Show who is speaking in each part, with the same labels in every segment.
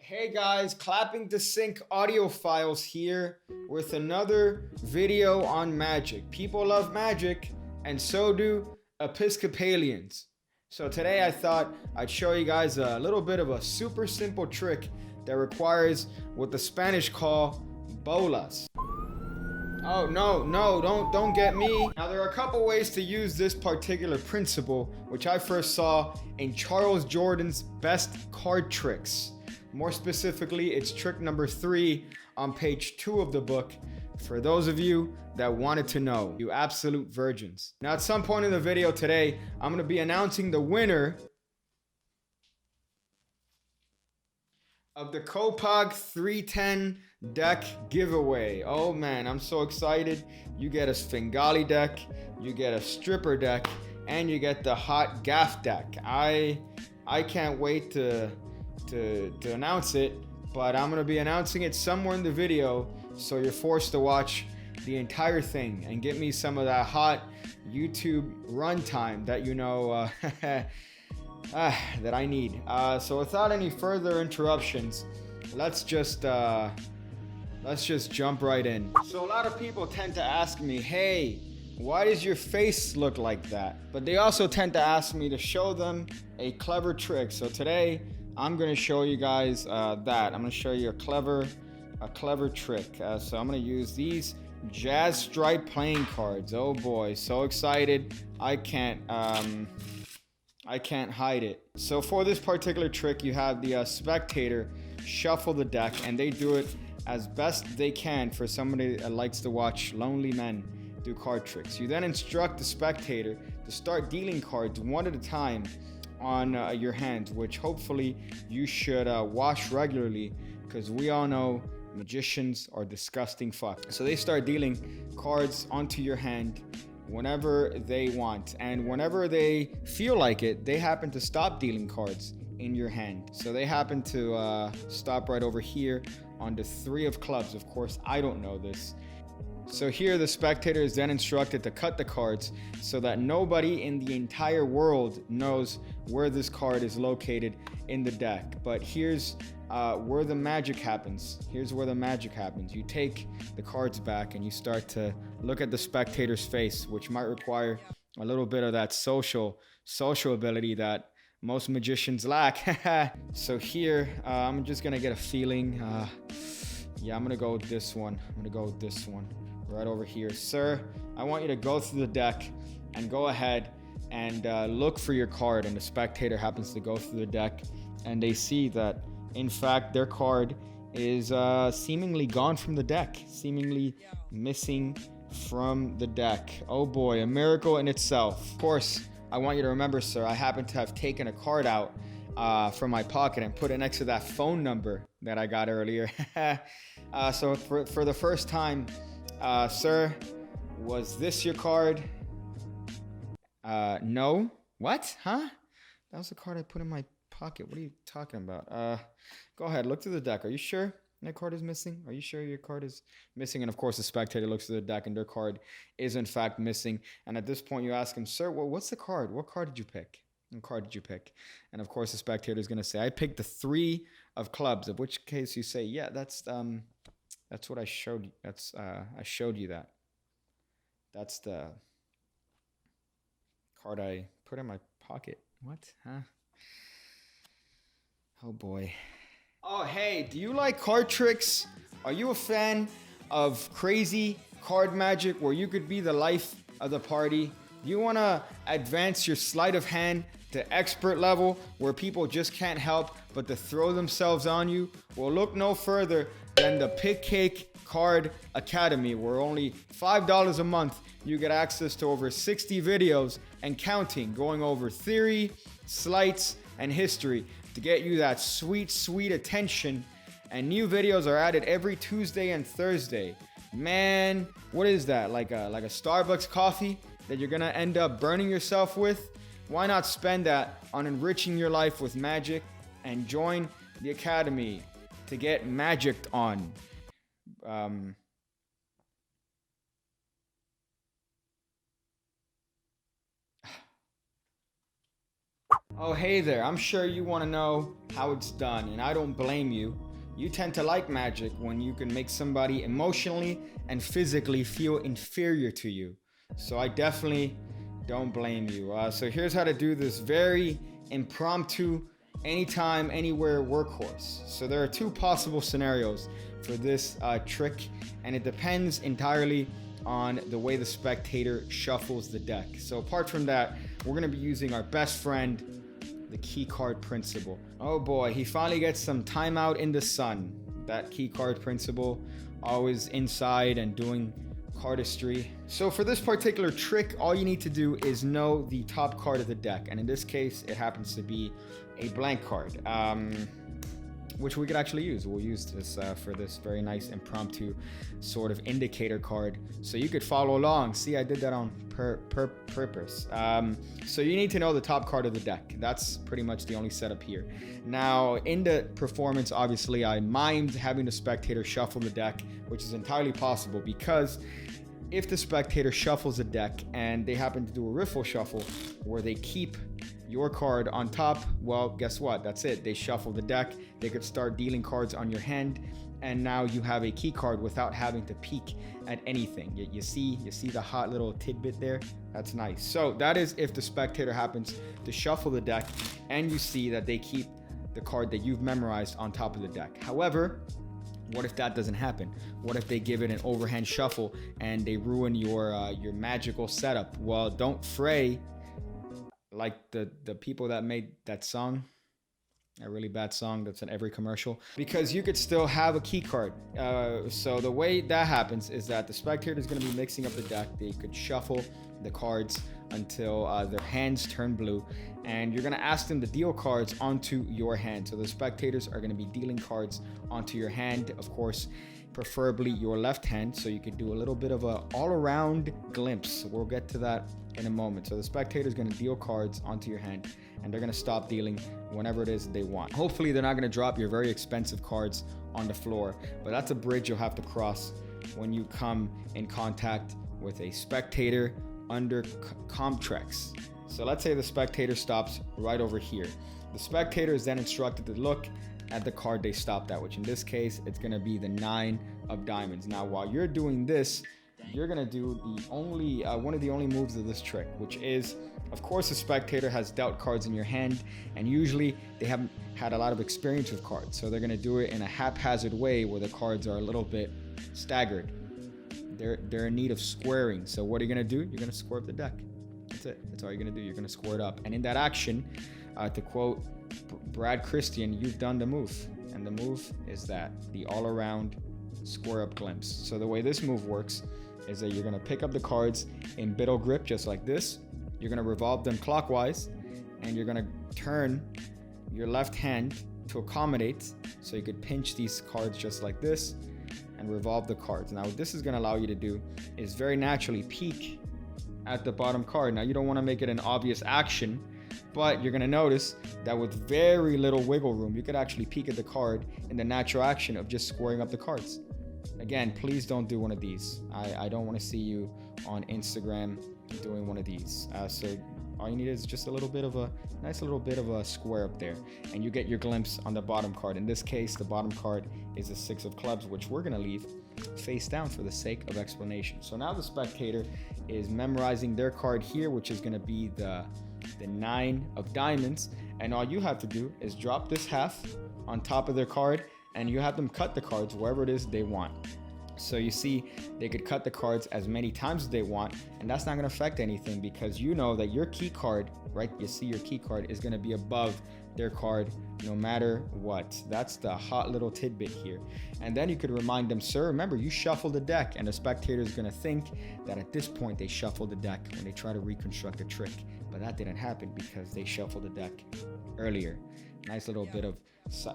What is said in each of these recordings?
Speaker 1: Hey guys, Clapping to Sync audio files here with another video on magic. People love magic, and so do Episcopalians. So today I thought I'd show you guys a little bit of a super simple trick that requires what the Spanish call bolas. Oh, no, don't get me. Now there are a couple ways to use this particular principle, which I first saw in Charles Jourdan's Best Card Tricks. More specifically, it's trick number 3 on page 2 of the book, for those of you that wanted to know, you absolute virgins. Now at some point in the video today, I'm going to be announcing the winner of the Copag 310 deck giveaway. Oh man, I'm so excited. You get a Svengali deck, you get a stripper deck, and you get the hot gaff deck. I can't wait to announce it, but I'm gonna be announcing it somewhere in the video, so you're forced to watch the entire thing and get me some of that hot YouTube runtime that you know that I need. So without any further interruptions, let's just jump right in. So a lot of people tend to ask me, hey, why does your face look like that? But they also tend to ask me to show them a clever trick. So today I'm going to show you guys that. I'm going to show you a clever trick. So I'm going to use these Jazz Stripe playing cards. Oh boy, so excited. I can't hide it. So for this particular trick, you have the spectator shuffle the deck, and they do it as best they can for somebody that likes to watch lonely men do card tricks. You then instruct the spectator to start dealing cards one at a time on your hand, which hopefully you should wash regularly, because we all know magicians are disgusting fuck. So they start dealing cards onto your hand whenever they want, and whenever they feel like it, they happen to stop dealing cards in your hand. So they happen to stop right over here on the 3 of clubs. Of course, I don't know this. So here the spectator is then instructed to cut the cards so that nobody in the entire world knows where this card is located in the deck. But here's where the magic happens. Here's where the magic happens. You take the cards back and you start to look at the spectator's face, which might require a little bit of that social ability that most magicians lack. So here, I'm just gonna get a feeling. Yeah, I'm gonna go with this one. Right over here. Sir, I want you to go through the deck and go ahead and look for your card. And the spectator happens to go through the deck, and they see that, in fact, their card is seemingly gone from the deck, seemingly missing from the deck. Oh boy, a miracle in itself. Of course, I want you to remember, sir, I happen to have taken a card out from my pocket and put it next to that phone number that I got earlier. So for the first time, sir, was this your card? No. What? Huh? That was the card I put in my pocket. What are you talking about? Go ahead, look through the deck. Are you sure that card is missing? Are you sure your card is missing? And of course, the spectator looks through the deck and their card is in fact missing. And at this point, you ask him, sir, well, what's the card? What card did you pick? What card did you pick? And of course, the spectator is going to say, I picked the 3 of clubs. Of which case you say, yeah, that's what I showed you. I showed you that. That's the card I put in my pocket. What? Huh? Oh boy. Oh hey, do you like card tricks? Are you a fan of crazy card magic where you could be the life of the party? Do you want to advance your sleight of hand to expert level where people just can't help but to throw themselves on you? Well, look no further than the PigCake Card Academy, where only $5 a month you get access to over 60 videos and counting, going over theory, sleights, and history to get you that sweet attention. And new videos are added every Tuesday and Thursday. Man, what is that? Like a Starbucks coffee that you're gonna end up burning yourself with? Why not spend that on enriching your life with magic and join the academy to get magicked on? Oh, hey there. I'm sure you want to know how it's done, and I don't blame you. You tend to like magic when you can make somebody emotionally and physically feel inferior to you. So I definitely don't blame you. So here's how to do this very impromptu, anytime, anywhere workhorse. So there are two possible scenarios for this trick, and it depends entirely on the way the spectator shuffles the deck. So apart from that, we're going to be using our best friend, the key card principle. Oh boy, he finally gets some time out in the sun. That key card principle, always inside and doing cardistry. So for this particular trick, all you need to do is know the top card of the deck, and in this case it happens to be a blank card, which we could actually use. We'll use this for this very nice impromptu sort of indicator card, so you could follow along. See, I did that on purpose. So you need to know the top card of the deck. That's pretty much the only setup here. Now, in the performance, obviously, I mimed having the spectator shuffle the deck, which is entirely possible because if the spectator shuffles a deck and they happen to do a riffle shuffle where they keep your card on top, well, guess what? That's it. They shuffle the deck. They could start dealing cards on your hand, and now you have a key card without having to peek at anything. You see the hot little tidbit there? That's nice. So that is if the spectator happens to shuffle the deck and you see that they keep the card that you've memorized on top of the deck. However, what if that doesn't happen? What if they give it an overhand shuffle and they ruin your magical setup? Well, don't fray like the people that made that song, a really bad song that's in every commercial, because you could still have a key card. So the way that happens is that the spectator is going to be mixing up the deck. They could shuffle the cards until their hands turn blue, and you're going to ask them to deal cards onto your hand. So the spectators are going to be dealing cards onto your hand, of course, preferably your left hand, so you could do a little bit of a all-around glimpse. We'll get to that in a moment. So the spectator is going to deal cards onto your hand, and they're going to stop dealing whenever it is they want. Hopefully they're not going to drop your very expensive cards on the floor, but that's a bridge you'll have to cross when you come in contact with a spectator under Comtrex. So let's say the spectator stops right over here. The spectator is then instructed to look at the card they stopped at, which in this case, it's going to be the 9 of diamonds. Now, while you're doing this, you're going to do the only one of the only moves of this trick, which is, of course, the spectator has dealt cards in your hand, and usually they haven't had a lot of experience with cards, so they're going to do it in a haphazard way where the cards are a little bit staggered. They're in need of squaring. So what are you going to do? You're going to square up the deck. That's it. That's all you're going to do. You're going to square it up. And in that action, to quote Brad Christian, you've done the move. And the move is that, the all-around square up glimpse. So the way this move works is that you're going to pick up the cards in biddle grip just like this. You're going to revolve them clockwise, and you're going to turn your left hand to accommodate, so you could pinch these cards just like this and revolve the cards. Now what this is going to allow you to do is very naturally peek at the bottom card. Now you don't want to make it an obvious action, but you're going to notice that with very little wiggle room, you could actually peek at the card in the natural action of just squaring up the cards. Again, please don't do one of these. I don't want to see you on Instagram doing one of these. So all you need is just a little bit of a nice little bit of a square up there, and you get your glimpse on the bottom card. In this case, the bottom card is the 6 of clubs, which we're going to leave face down for the sake of explanation. So now the spectator is memorizing their card here, which is going to be the 9 of diamonds, and all you have to do is drop this half on top of their card, and you have them cut the cards wherever it is they want. So you see, they could cut the cards as many times as they want, and that's not going to affect anything because you know that your key card, right? You see your key card is going to be above their card no matter what. That's the hot little tidbit here. And then you could remind them, sir, remember, you shuffled the deck, and the spectator is going to think that at this point they shuffled the deck when they try to reconstruct a trick. But that didn't happen because they shuffled the deck earlier. Nice little bit of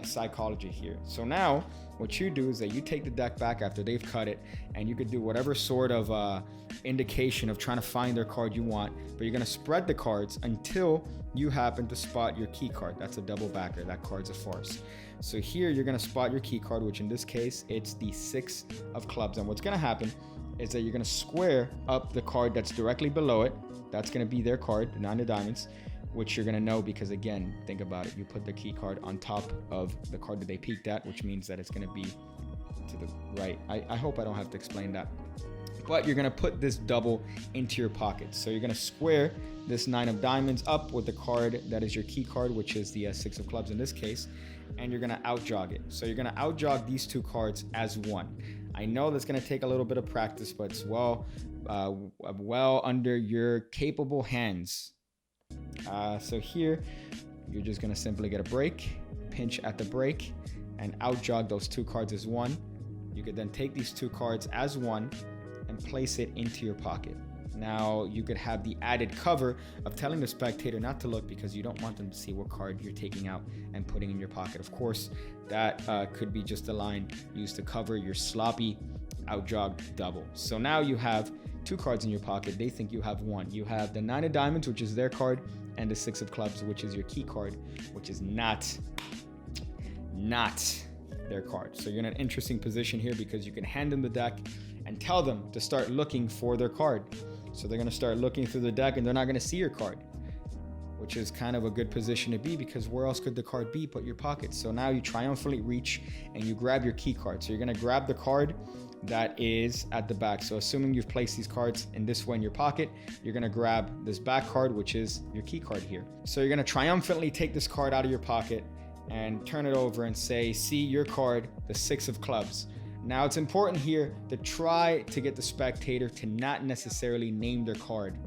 Speaker 1: psychology here. So now what you do is that you take the deck back after they've cut it, and you could do whatever sort of indication of trying to find their card you want, but you're going to spread the cards until you happen to spot your key card. That's a double backer. That card's a farce. So here you're going to spot your key card, which in this case it's the 6 of clubs, and what's going to happen is that you're going to square up the card that's directly below it. That's going to be their card, the 9 of diamonds. which you're gonna know because, again, think about it. You put the key card on top of the card that they peeked at, which means that it's gonna be to the right. I hope I don't have to explain that. But you're gonna put this double into your pocket. So you're gonna square this 9 of diamonds up with the card that is your key card, which is the 6 of clubs in this case, and you're gonna outjog it. So you're gonna outjog these 2 cards as one. I know that's gonna take a little bit of practice, but it's well under your capable hands. So here, you're just gonna simply get a break, pinch at the break, and outjog those 2 cards as one. You could then take these 2 cards as one and place it into your pocket. Now, you could have the added cover of telling the spectator not to look because you don't want them to see what card you're taking out and putting in your pocket. Of course, that could be just a line used to cover your sloppy outjogged double. So now you have 2 cards in your pocket. They think you have 1. You have the 9 of diamonds, which is their card, and the 6 of clubs, which is your key card, which is not their card. So you're in an interesting position here because you can hand them the deck and tell them to start looking for their card. So they're going to start looking through the deck and they're not going to see your card, which is kind of a good position to be because where else could the card be but your pocket? So now you triumphantly reach and you grab your key card. So you're going to grab the card that is at the back. So assuming you've placed these cards in this way in your pocket, you're going to grab this back card, which is your key card here. So you're going to triumphantly take this card out of your pocket and turn it over and say, see your card, the 6 of clubs. Now, it's important here to try to get the spectator to not necessarily name their card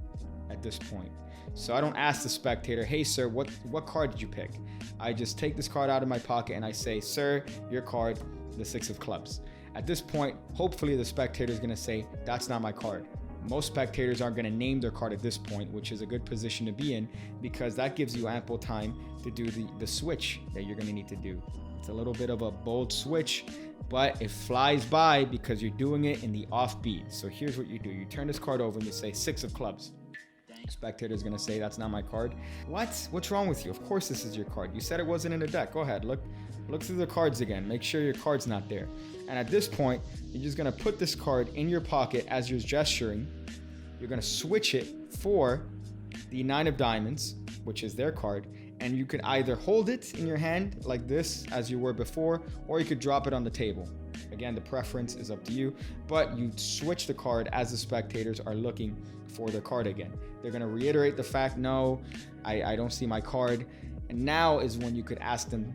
Speaker 1: at this point. So I don't ask the spectator, hey, sir, what card did you pick? I just take this card out of my pocket and I say, sir, your card, the 6 of clubs. At this point, hopefully the spectator is going to say, that's not my card. Most spectators aren't going to name their card at this point, which is a good position to be in because that gives you ample time to do the switch that you're going to need to do. It's a little bit of a bold switch, but it flies by because you're doing it in the offbeat. So here's what you do. You turn this card over and you say 6 of clubs. The spectator is going to say, that's not my card. What? What's wrong with you? Of course this is your card. You said it wasn't in the deck. Go ahead. Look through the cards again. Make sure your card's not there. And at this point, you're just going to put this card in your pocket as you're gesturing. You're going to switch it for the 9 of diamonds, which is their card. And you could either hold it in your hand like this as you were before, or you could drop it on the table. Again, the preference is up to you, but you switch the card as the spectators are looking for their card again. They're going to reiterate the fact, no, I don't see my card. And now is when you could ask them,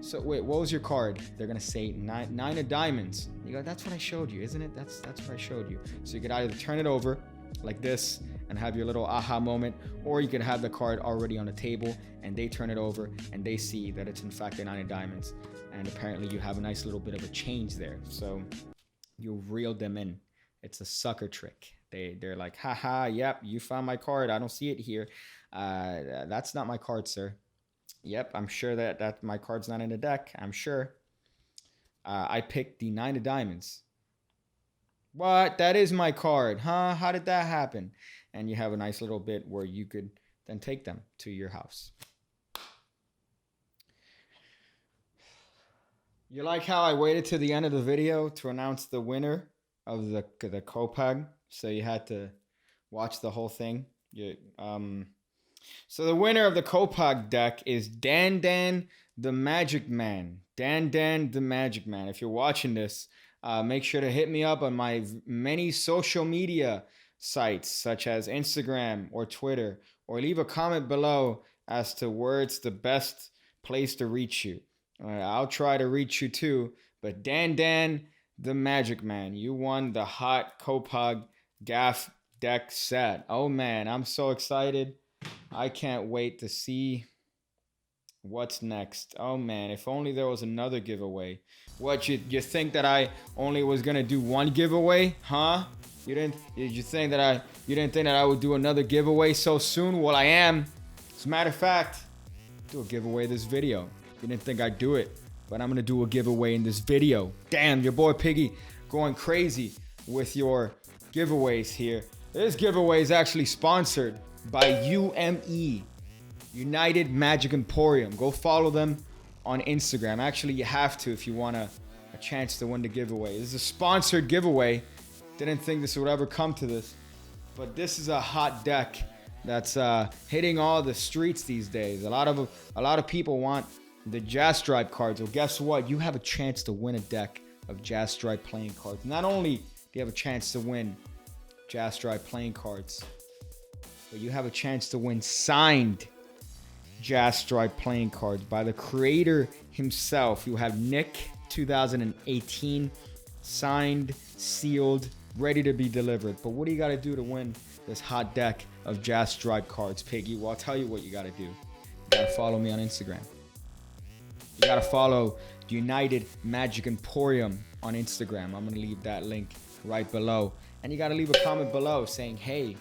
Speaker 1: so wait, what was your card? They're going to say 9 of diamonds. You go, that's what I showed you, isn't it? That's what I showed you. So you could either turn it over like this and have your little aha moment, or you could have the card already on the table and they turn it over and they see that it's in fact a 9 of diamonds. And apparently you have a nice little bit of a change there. So you reeled them in. It's a sucker trick. They're like, haha, yep, you found my card. I don't see it here. That's not my card, sir. Yep, I'm sure that my card's not in the deck. I'm sure. I picked the 9 of diamonds. What? That is my card, huh? How did that happen? And you have a nice little bit where you could then take them to your house. You like how I waited to the end of the video to announce the winner of the Copag? So you had to watch the whole thing. So the winner of the Copag deck is Dan the Magic Man. Dan the Magic Man. If you're watching this, make sure to hit me up on my many social media sites such as Instagram or Twitter, or leave a comment below as to where it's the best place to reach you. I'll try to reach you too, but Dan the Magic Man, you won the hot Copag Gaff deck set. Oh man, I'm so excited. I can't wait to see what's next. Oh man, if only there was another giveaway. What, you think that I only was gonna do one giveaway, huh? You didn't think that I would do another giveaway so soon? Well, I am. As a matter of fact, do a giveaway this video. You didn't think I'd do it, but I'm gonna do a giveaway in this video. Damn, your boy Piggy going crazy with your giveaways here. This giveaway is actually sponsored by UME, United Magic Emporium. Go follow them on Instagram. Actually, you have to if you want a chance to win the giveaway. This is a sponsored giveaway. Didn't think this would ever come to this, but this is a hot deck that's hitting all the streets these days. A lot of people want the Jazz Stripe cards. Well, guess what? You have a chance to win a deck of Jazz Stripe playing cards. Not only do you have a chance to win Jazz Stripe playing cards, but you have a chance to win signed Jazz Stripe playing cards by the creator himself. You have Nick 2018 signed, sealed, ready to be delivered. But what do you got to do to win this hot deck of Jazz Stripe cards, Piggy? Well, I'll tell you what you got to do. You got to follow me on Instagram. You got to follow United Magic Emporium on Instagram. I'm going to leave that link right below. And you got to leave a comment below saying, hey,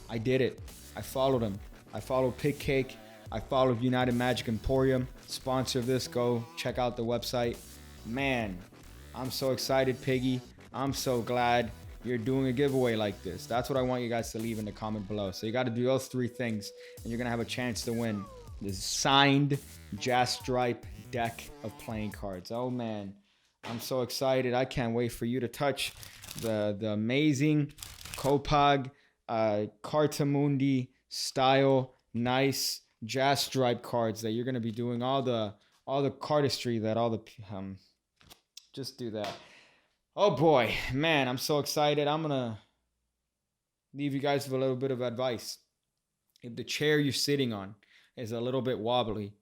Speaker 1: I did it. I followed him. I followed PigCake. I followed United Magic Emporium. Sponsor of this. Go check out the website. Man, I'm so excited, Piggy. I'm so glad you're doing a giveaway like this. That's what I want you guys to leave in the comment below. So you got to do those 3 things, and you're going to have a chance to win this signed Jazz Stripe deck of playing cards. Oh, man. I'm so excited. I can't wait for you to touch the amazing Kopag Cartamundi style nice Jazz Stripe cards that you're going to be doing all the cardistry that all the just do that. Oh boy, man, I'm so excited. I'm going to leave you guys with a little bit of advice. If the chair you're sitting on is a little bit wobbly,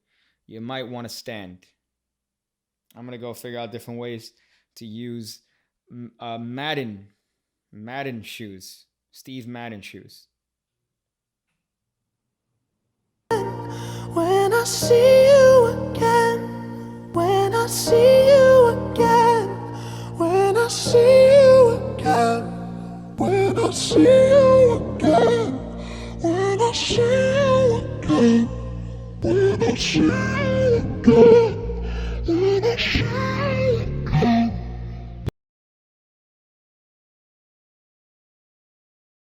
Speaker 1: you might want to stand. I'm going to go figure out different ways to use Madden shoes, Steve Madden shoes.
Speaker 2: When I see you again, when I see you again, when I see you again, when I see you again, when I see you again, when I see you again.